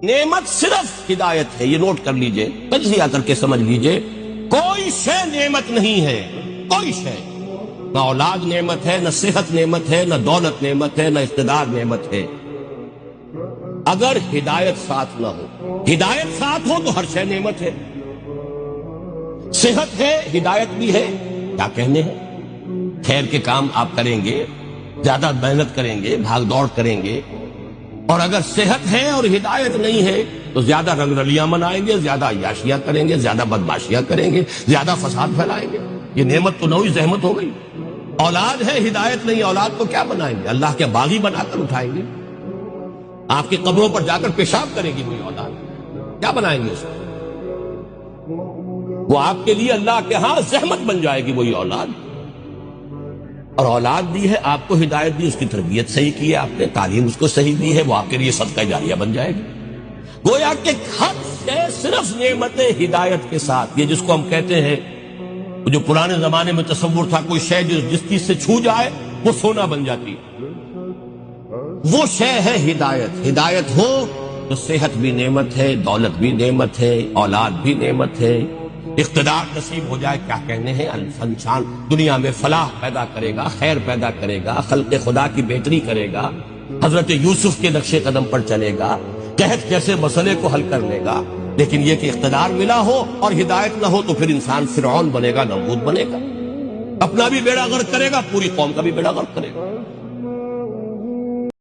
نعمت صرف ہدایت ہے، یہ نوٹ کر لیجئے، تجزیہ کر کے سمجھ لیجئے، کوئی شے نعمت نہیں ہے، کوئی شے، نہ اولاد نعمت ہے، نہ صحت نعمت ہے، نہ دولت نعمت ہے، نہ اقتدار نعمت ہے، اگر ہدایت ساتھ نہ ہو۔ ہدایت ساتھ ہو تو ہر شے نعمت ہے، صحت ہے، ہدایت بھی ہے، کیا کہنے ہیں، خیر کے کام آپ کریں گے، زیادہ محنت کریں گے، بھاگ دوڑ کریں گے، اور اگر صحت ہے اور ہدایت نہیں ہے تو زیادہ رنگ رلیاں منائیں گے، زیادہ عیاشیاں کریں گے، زیادہ بدماشیاں کریں گے، زیادہ فساد پھیلائیں گے۔ یہ نعمت تو نوئی زحمت ہو گئی۔ اولاد ہے، ہدایت نہیں، اولاد کو کیا بنائیں گے؟ اللہ کے باغی بنا کر اٹھائیں گے، آپ کی قبروں پر جا کر پیشاب کرے گی وہی اولاد، کیا بنائیں گے اس کو؟ وہ آپ کے لیے اللہ کے ہاں زحمت بن جائے گی وہی اولاد۔ اور اولاد دی ہے، آپ کو ہدایت دی، اس کی تربیت صحیح کی ہے آپ نے، تعلیم اس کو صحیح دی ہے، وہ آپ کے لیے صدقہ جاریہ بن جائے گی۔ گویا کہ ہر شے صرف نعمت ہدایت کے ساتھ، یہ جس کو ہم کہتے ہیں، جو پرانے زمانے میں تصور تھا کوئی شے جس چیز سے چھو جائے وہ سونا بن جاتی، وہ شے ہے ہدایت۔ ہدایت ہو تو صحت بھی نعمت ہے، دولت بھی نعمت ہے، اولاد بھی نعمت ہے، اقتدار نصیب ہو جائے، کیا کہنے ہیں، انسان دنیا میں فلاح پیدا کرے گا، خیر پیدا کرے گا، خلق خدا کی بہتری کرے گا، حضرت یوسف کے نقش قدم پر چلے گا، قحط جیسے مسئلے کو حل کر لے گا۔ لیکن یہ کہ اقتدار ملا ہو اور ہدایت نہ ہو تو پھر انسان فرعون بنے گا، نمرود بنے گا، اپنا بھی بیڑا غرق کرے گا، پوری قوم کا بھی بیڑا غرق کرے گا۔